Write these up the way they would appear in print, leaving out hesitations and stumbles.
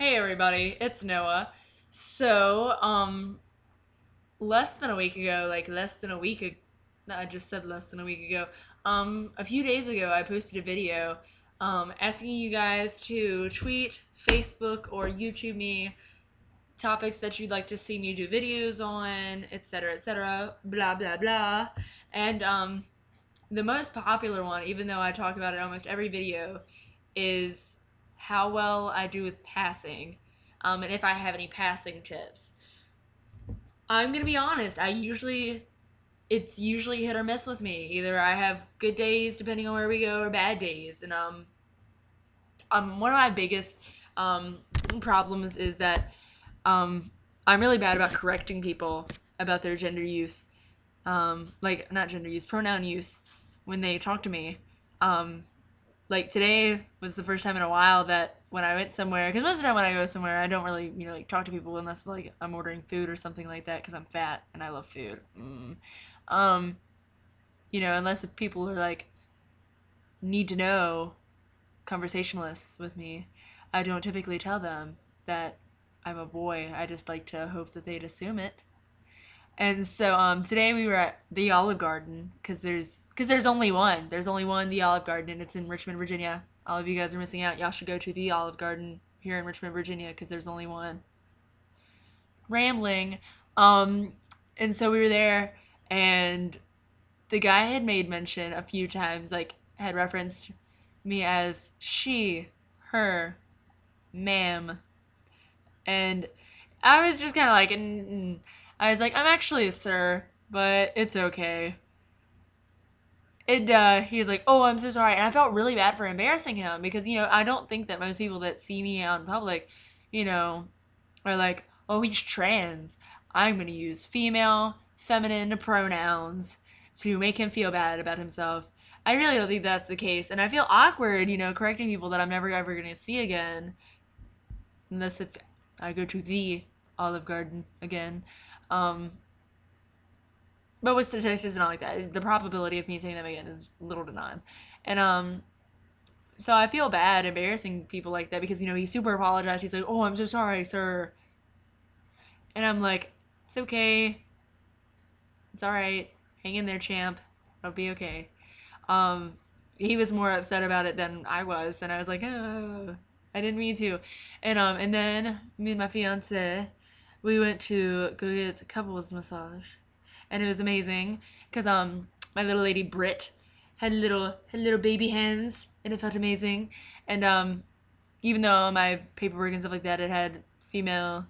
Hey everybody, it's Noah. So, less than a week ago, like less than a week ago, no, I just said less than a week ago. A few days ago, I posted a video, asking you guys to tweet, Facebook, or YouTube me topics that you'd like to see me do videos on, etc., blah, blah, blah. And, the most popular one, even though I talk about it almost every video, is how well I do with passing, and if I have any passing tips. I'm gonna be honest. It's usually hit or miss with me. Either I have good days depending on where we go, or bad days. And one of my biggest um problems is that I'm really bad about correcting people about their gender use, like not gender use, pronoun use when they talk to me. Um, like today was the first time in a while that when I went somewhere, because most of the time when I go somewhere, I don't really, like talk to people unless like I'm ordering food or something like that because I'm fat and I love food. Um, unless if people are like need to know conversationalists with me, I don't typically tell them that I'm a boy. I just like to hope that they'd assume it. And so today we were at the Olive Garden because there's only one. There's only one, the Olive Garden, and it's in Richmond, Virginia. All of you guys are missing out. Y'all should go to the Olive Garden here in Richmond, Virginia, because there's only one. Rambling. Um, and so we were there, and the guy had made mention a few times, like had referenced me as she, her, ma'am, and I was just kind of like, I was like, I'm actually a sir, but it's okay. He was like, "Oh, I'm so sorry," and I felt really bad for embarrassing him because I don't think that most people that see me out in public, you know, are like, "Oh, he's trans. I'm gonna use female, feminine pronouns to make him feel bad about himself." I really don't think that's the case, and I feel awkward, correcting people that I'm never ever gonna see again, unless if I go to the Olive Garden again. Um, but with statistics and all like that, the probability of me seeing them again is little to none. And so I feel bad embarrassing people like that because he super apologized. He's like, "Oh, I'm so sorry, sir," and I'm like, "It's okay, it's all right. Hang in there, champ. It'll be okay." Um, he was more upset about it than I was, and I was like, "Oh, I didn't mean to," and then me and my fiance, we went to go get a couples massage, and it was amazing because my little lady Brit had little baby hands, and it felt amazing, and even though my paperwork and stuff like that it had female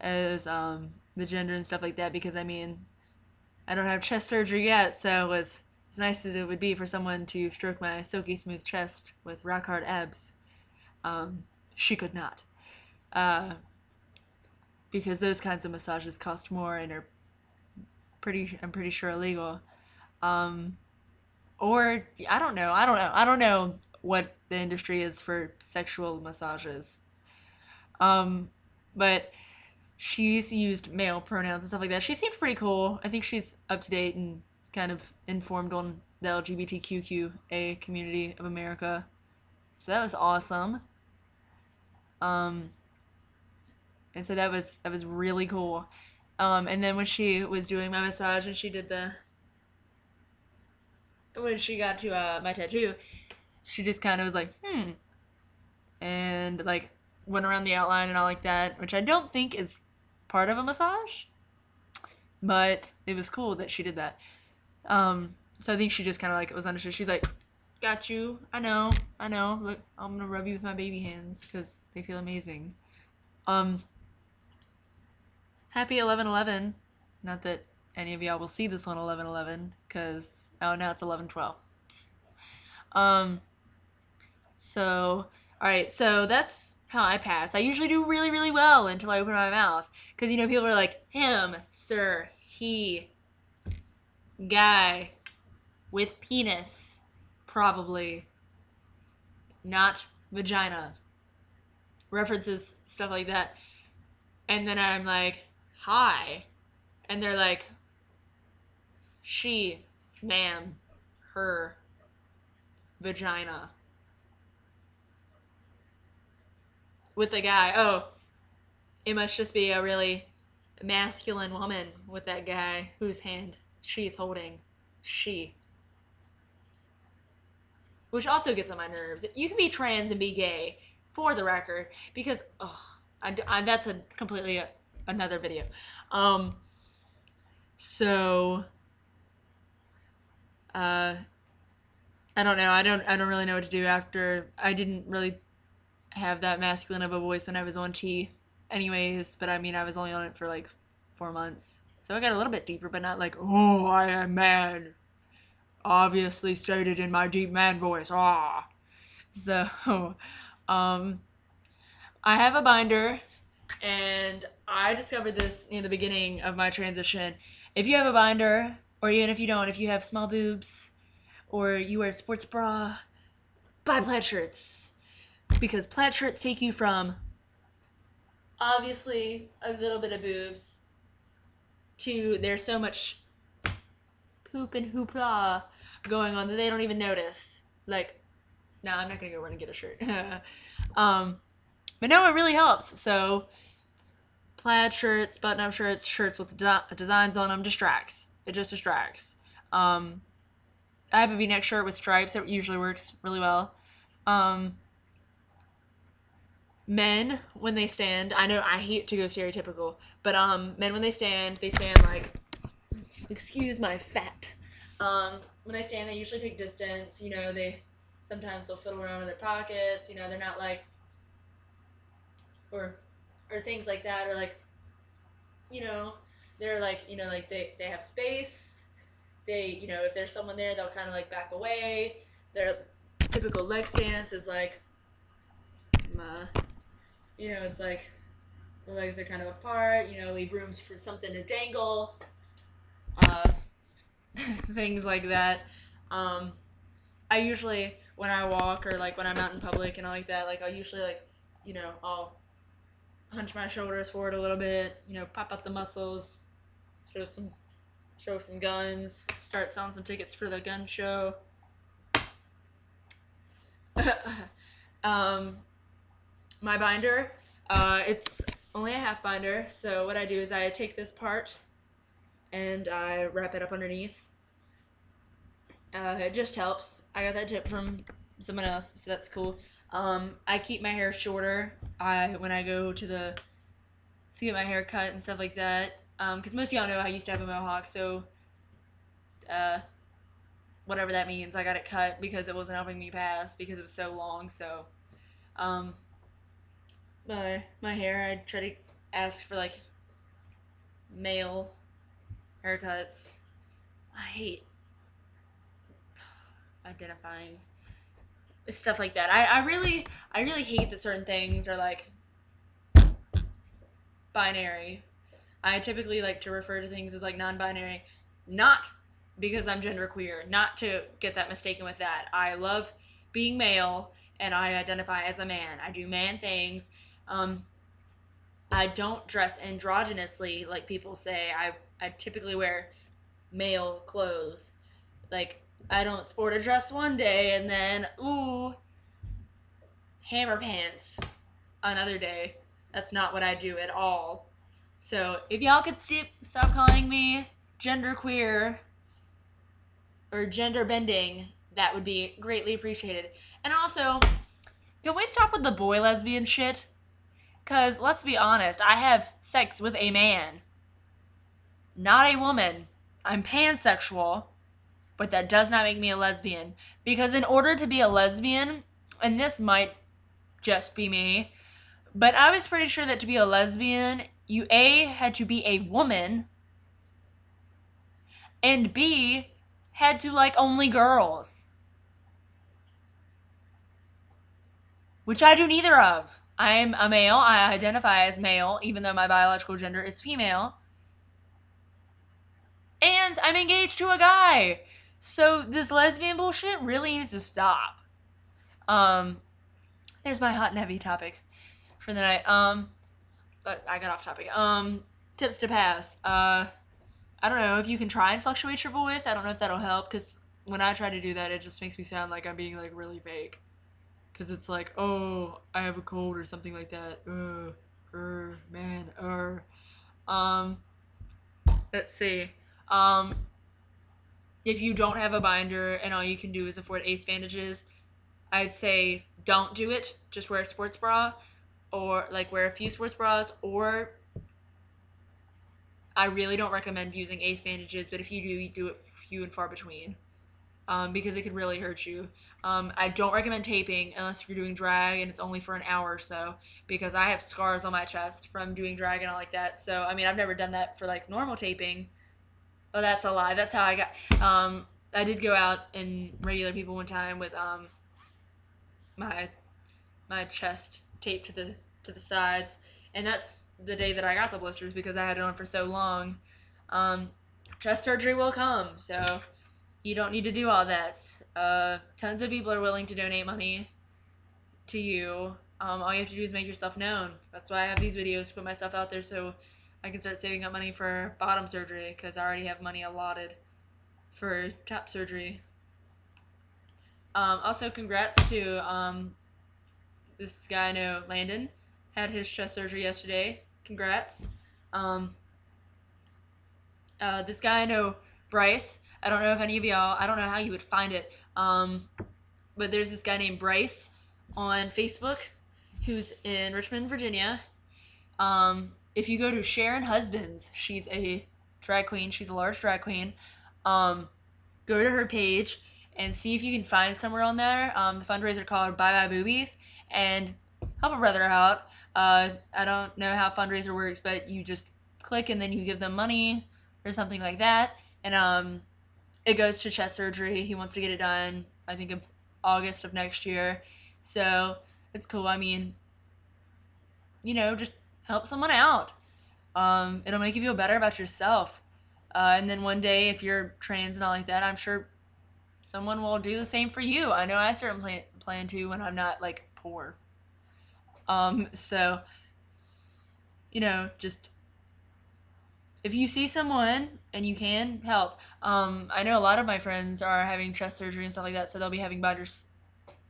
as the gender and stuff like that because I don't have chest surgery yet, so it was as nice as it would be for someone to stroke my silky smooth chest with rock hard abs. She could not, uh, because those kinds of massages cost more and are I'm pretty sure illegal. Um, or I don't know what the industry is for sexual massages. Um, but she's used male pronouns and stuff like that. She seemed pretty cool. I think she's up to date and kind of informed on the LGBTQA community of America. So that was awesome. Um, and so that was really cool. And then when she was doing my massage and she did the when she got to my tattoo, she just kind of was like, and like went around the outline and all like that, which I don't think is part of a massage, but it was cool that she did that. So I think she just kind of like was understood. She's like, "Got you. I know. Look, I'm gonna rub you with my baby hands because they feel amazing." Um, Happy 11/11. Not that any of y'all will see this on 11/11 because now it's 11/12. Um, so all right, so that's how I pass. I usually do really really well until I open my mouth because people are like him, sir, he, guy with penis, probably not vagina, references stuff like that, and then I'm like, hi, and they're like, she, ma'am, her, vagina. with the guy. Oh, it must just be a really masculine woman with that guy whose hand she's holding. She. Which also gets on my nerves. You can be trans and be gay, for the record, because, that's a completely another video. So, I don't know. I don't really know what to do after. I didn't really have that masculine of a voice when I was on T anyways, but I mean, I was only on it for like 4 months. So I got a little bit deeper, but not like, oh, I am man. Obviously stated in my deep man voice. Ah. So, um, I have a binder, and I discovered this in the beginning of my transition. If you have a binder, or even if you don't, if you have small boobs, or you wear a sports bra, buy plaid shirts. Because plaid shirts take you from obviously a little bit of boobs to there's so much poop and hoopla going on that they don't even notice. Like, no, I'm not gonna go run and get a shirt. But no, it really helps. So, plaid shirts, button-up shirts, shirts with designs on them distracts. It just distracts. I have a V-neck shirt with stripes. It usually works really well. Men, when they stand, I know I hate to go stereotypical, but men when they stand like, excuse my fat. When they stand, they usually take distance. You know, sometimes they'll fiddle around in their pockets. You know, they're not like, or things like that, or like, you know, they're like, you know, like they have space. They, you know, if there's someone there, they'll kind of like back away. Their typical leg stance is like, you know, it's like the legs are kind of apart, you know, leave room for something to dangle, things like that. I usually, when I walk or like when I'm out in public and all like that, like I'll usually like, you know, I'll hunch my shoulders forward a little bit, you know, pop out the muscles, show some guns, start selling some tickets for the gun show. My binder, it's only a half binder, so what I do is I take this part and I wrap it up underneath. It just helps. I got that tip from someone else, so that's cool. I keep my hair shorter when I go to get my hair cut and stuff like that, because most of y'all know I used to have a mohawk, so whatever that means, I got it cut because it wasn't helping me pass because it was so long. So my hair, I try to ask for like male haircuts. I hate identifying stuff like that. I really hate that certain things are like binary. I typically like to refer to things as like non-binary, not because I'm genderqueer, not to get that mistaken with that. I love being male and I identify as a man. I do man things. I don't dress androgynously like people say. I typically wear male clothes. Like, I don't sport a dress one day and then, ooh, hammer pants another day. That's not what I do at all. So if y'all could stop calling me genderqueer or gender bending, that would be greatly appreciated. And also, can we stop with the boy lesbian shit? Because let's be honest, I have sex with a man, not a woman. I'm pansexual, but that does not make me a lesbian. Because in order to be a lesbian, and this might just be me, but I was pretty sure that to be a lesbian, you A, had to be a woman, and B, had to like only girls. Which I do neither of. I'm a male. I identify as male, even though my biological gender is female. And I'm engaged to a guy. So this lesbian bullshit really needs to stop. There's my hot and heavy topic for the night. But I got off topic. Tips to pass. I don't know if you can try and fluctuate your voice. I don't know if that'll help, because when I try to do that, it just makes me sound like I'm being like really fake. because it's like, oh, I have a cold or something like that. Man, um, let's see. Um, if you don't have a binder and all you can do is afford ace bandages, I'd say don't do it. Just wear a sports bra, or like wear a few sports bras, or I really don't recommend using ace bandages, but if you do it few and far between, because it could really hurt you. I don't recommend taping unless you're doing drag and it's only for an hour or so, because I have scars on my chest from doing drag and all like that. So, I mean, I've never done that for like normal taping. Oh, that's a lie. That's how I got. I did go out in regular people one time with my my chest taped to the sides, and that's the day that I got the blisters because I had it on for so long. Um, Chest surgery will come, so you don't need to do all that. Tons of people are willing to donate money to you. All you have to do is make yourself known. That's why I have these videos to put myself out there so I can start saving up money for bottom surgery because I already have money allotted for top surgery. Also, congrats to this guy I know, Landon, had his chest surgery yesterday. Congrats. Um, this guy I know, Bryce. I don't know if any of y'all. I don't know how you would find it. But there's this guy named Bryce on Facebook who's in Richmond, Virginia. If you go to Sharon Husbands, she's a drag queen. She's a large drag queen. Go to her page and see if you can find somewhere on there. The fundraiser called Bye Bye Boobies, and help a brother out. I don't know how fundraiser works, but you just click and then you give them money or something like that, and it goes to chest surgery. He wants to get it done, I think, in August of next year. So it's cool. I mean, just help someone out. It'll make you feel better about yourself. And then one day, if you're trans and all like that, I'm sure someone will do the same for you. I know I certainly plan to when I'm not like poor. So just if you see someone and you can help. I know a lot of my friends are having chest surgery and stuff like that, so they'll be having binders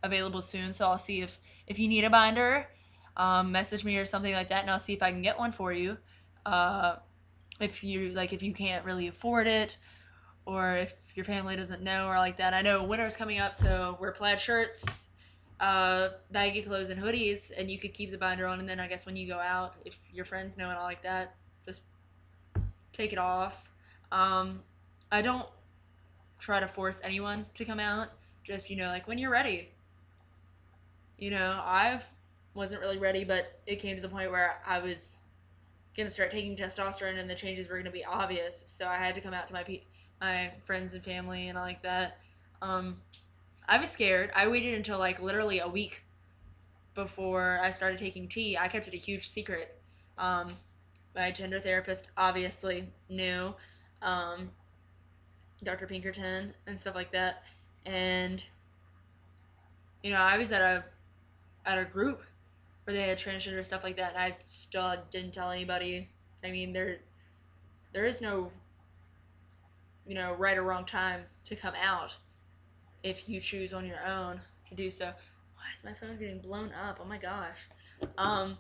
available soon. So I'll see if you need a binder, message me or something like that, and I'll see if I can get one for you. If you can't really afford it, or if your family doesn't know or like that. I know winter's coming up, so wear plaid shirts, baggy clothes, and hoodies, and you could keep the binder on. And then I guess when you go out, if your friends know and all like that, just take it off. I don't try to force anyone to come out. Just like when you're ready. I wasn't really ready, but it came to the point where I was gonna start taking testosterone, and the changes were gonna be obvious. So I had to come out to my friends and family and all like that. I was scared. I waited until like literally a week before I started taking tea. I kept it a huge secret. My gender therapist obviously knew, Dr. Pinkerton and stuff like that. And I was at a group where they had transgender stuff like that, and I still didn't tell anybody. I mean, there is no right or wrong time to come out if you choose on your own to do so. Why is my phone getting blown up? Oh my gosh. I'll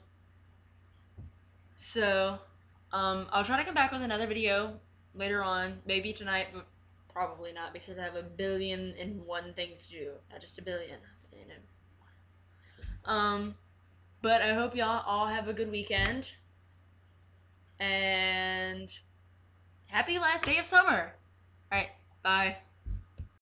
try to come back with another video later on, maybe tonight, but probably not because I have a billion and one things to do. Not just a billion. But I hope y'all all have a good weekend. And happy last day of summer. Alright, bye.